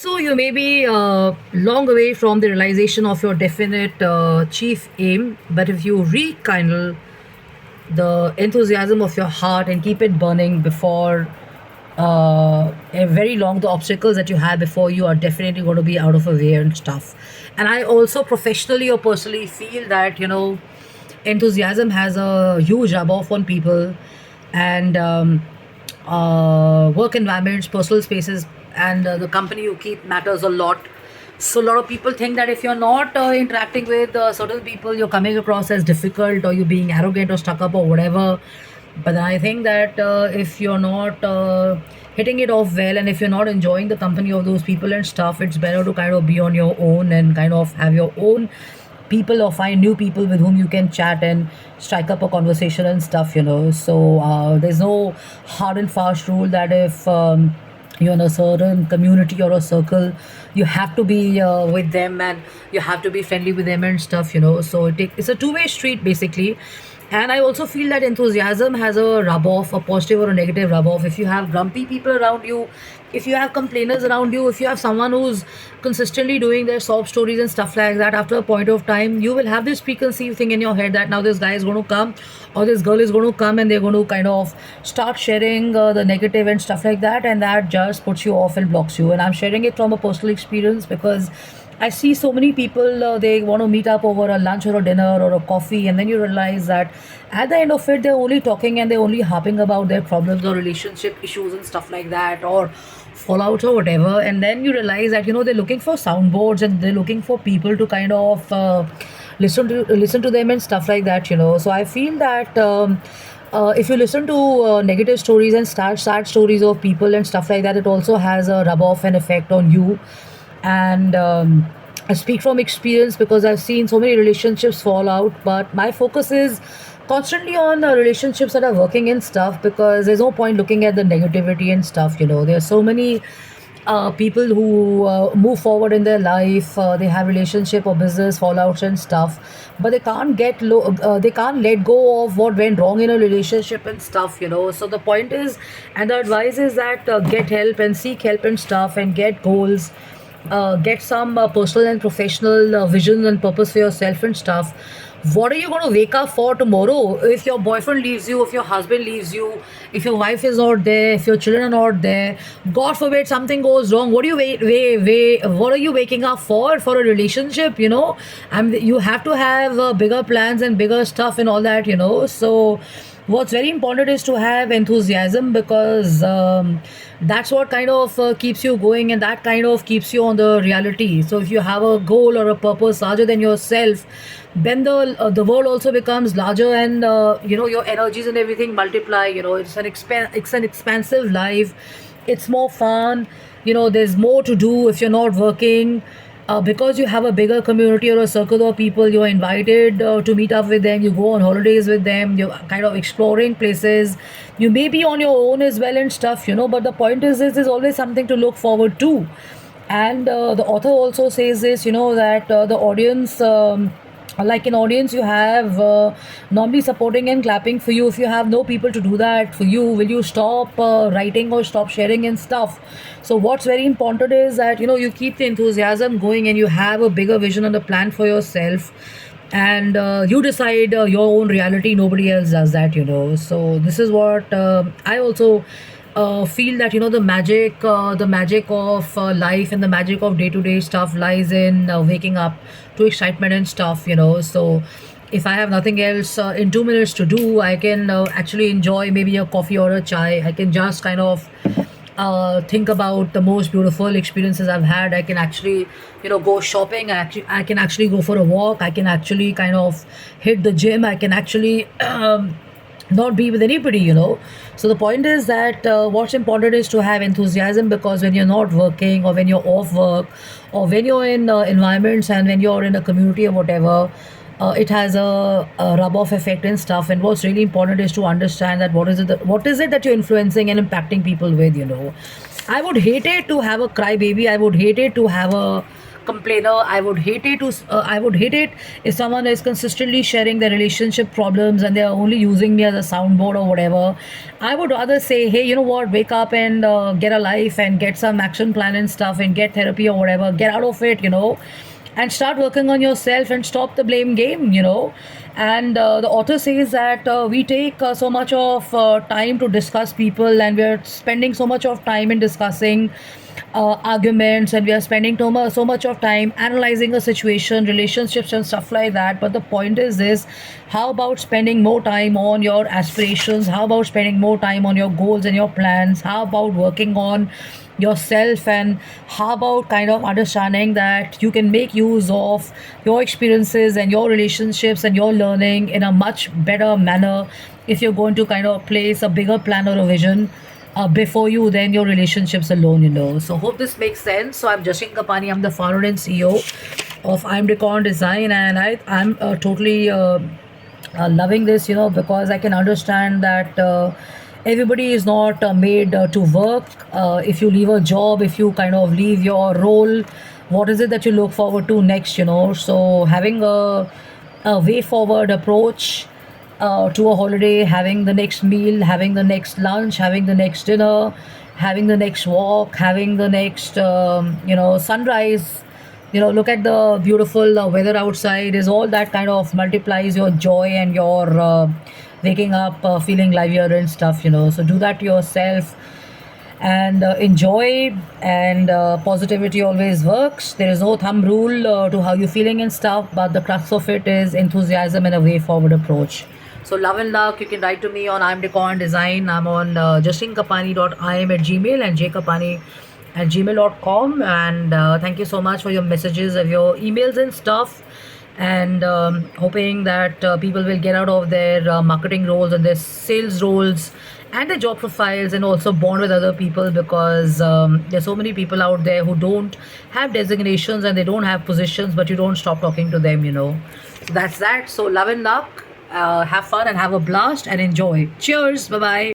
So you may be long away from the realization of your definite chief aim, but if you rekindle the enthusiasm of your heart and keep it burning before a very long, the obstacles that you have before you are definitely going to be out of a way and stuff. And I also professionally or personally feel that enthusiasm has a huge rub off on people, and work environments, personal spaces, and the company you keep matters a lot. So a lot of people think that if you're not interacting with certain people, you're coming across as difficult or you're being arrogant or stuck up or whatever. But I think that if you're not hitting it off well, and if you're not enjoying the company of those people and stuff, it's better to kind of be on your own and kind of have your own people or find new people with whom you can chat and strike up a conversation and stuff. So there's no hard and fast rule that if you're in a certain community or a circle, you have to be with them and you have to be friendly with them and stuff. So it's a two-way street basically. And I also feel that enthusiasm has a rub off, a positive or a negative rub off. If you have grumpy people around you, if you have complainers around you, if you have someone who's consistently doing their sob stories and stuff like that, after a point of time, you will have this preconceived thing in your head that now this guy is going to come or this girl is going to come and they're going to kind of start sharing the negative and stuff like that. And that just puts you off and blocks you. And I'm sharing it from a personal experience because I see so many people, they want to meet up over a lunch or a dinner or a coffee, and then you realize that at the end of it, they're only talking and they're only harping about their problems or relationship issues and stuff like that, or fallout or whatever. And then you realize that they're looking for soundboards and they're looking for people to kind of listen to them and stuff like that. So I feel that. If you listen to negative stories and sad stories of people and stuff like that, it also has a rub off and effect on you. And I speak from experience because I've seen so many relationships fall out, but my focus is constantly on relationships that are working and stuff, because there's no point looking at the negativity and stuff. There are so many people who move forward in their life, they have relationship or business fallouts and stuff, but they can't let go of what went wrong in a relationship and stuff. So the point is, and the advice is that get help and seek help and stuff, and get goals, get some personal and professional vision and purpose for yourself and stuff. What are you going to wake up for tomorrow if your boyfriend leaves you, if your husband leaves you, if your wife is not there, if your children are not there? God forbid something goes wrong. What are you what are you waking up for a relationship? You have to have bigger plans and bigger stuff and all that. So what's very important is to have enthusiasm, because that's what kind of keeps you going, and that kind of keeps you on the reality. So if you have a goal or a purpose larger than yourself, then the world also becomes larger, and your energies and everything multiply. It's an expansive life. It's more fun. There's more to do if you're not working, because you have a bigger community or a circle of people. You're invited to meet up with them, you go on holidays with them, you're kind of exploring places. You may be on your own as well and stuff. But the point is, there's always something to look forward to. And the author also says this, that the audience, like in audience, you have normally supporting and clapping for you. If you have no people to do that for you, will you stop writing or stop sharing and stuff? So what's very important is that you keep the enthusiasm going, and you have a bigger vision and a plan for yourself, and you decide your own reality. Nobody else does that. So this is what I also feel, that the magic of life and the magic of day-to-day stuff lies in waking up to excitement and stuff. So if I have nothing else in 2 minutes to do, I can actually enjoy maybe a coffee or a chai. I can just kind of think about the most beautiful experiences I've had. I can actually go shopping. I can actually go for a walk. I can actually kind of hit the gym. I can actually not be with anybody. So the point is that what's important is to have enthusiasm, because when you're not working, or when you're off work, or when you're in environments, and when you're in a community or whatever, it has a rub-off effect and stuff. And what's really important is to understand that what is it that you're influencing and impacting people with. I would hate it to have a crybaby. I would hate it to have a complainer. I would hate it if someone is consistently sharing their relationship problems and they're only using me as a soundboard or whatever. I would rather say, hey, you know what, wake up and get a life and get some action plan and stuff and get therapy or whatever, get out of it, and start working on yourself and stop the blame game. And the author says that we take so much of time to discuss people, and we're spending so much of time in discussing arguments, and we are spending so much of time analyzing a situation, relationships and stuff like that. But the point is this: how about spending more time on your aspirations? How about spending more time on your goals and your plans? How about working on yourself? And how about kind of understanding that you can make use of your experiences and your relationships and your learning in a much better manner if you're going to kind of place a bigger plan or a vision before you than your relationships alone. So hope this makes sense. So I'm Jashin Kapani. I'm the founder and CEO of I'm Decor Design, and I'm totally loving this, because I can understand that everybody is not made to work. If you leave a job, if you kind of leave your role, what is it that you look forward to next? So having a way forward approach to a holiday, having the next meal, having the next lunch, having the next dinner, having the next walk, having the next sunrise. Look at the beautiful weather outside. Is all that kind of multiplies your joy and your waking up feeling livelier and stuff. So do that to yourself and enjoy. And positivity always works. There is no thumb rule to how you're feeling and stuff, but the crux of it is enthusiasm and a way forward approach. So love and luck. You can write to me on I'm Decor Design. I'm on justinkapani.im@gmail and jkapani@gmail.com. And thank you so much for your messages, of your emails and stuff. And hoping that people will get out of their marketing roles and their sales roles and their job profiles and also bond with other people, because there's so many people out there who don't have designations and they don't have positions, but you don't stop talking to them. So that's that. So love and luck. Have fun and have a blast and enjoy. Cheers. Bye bye.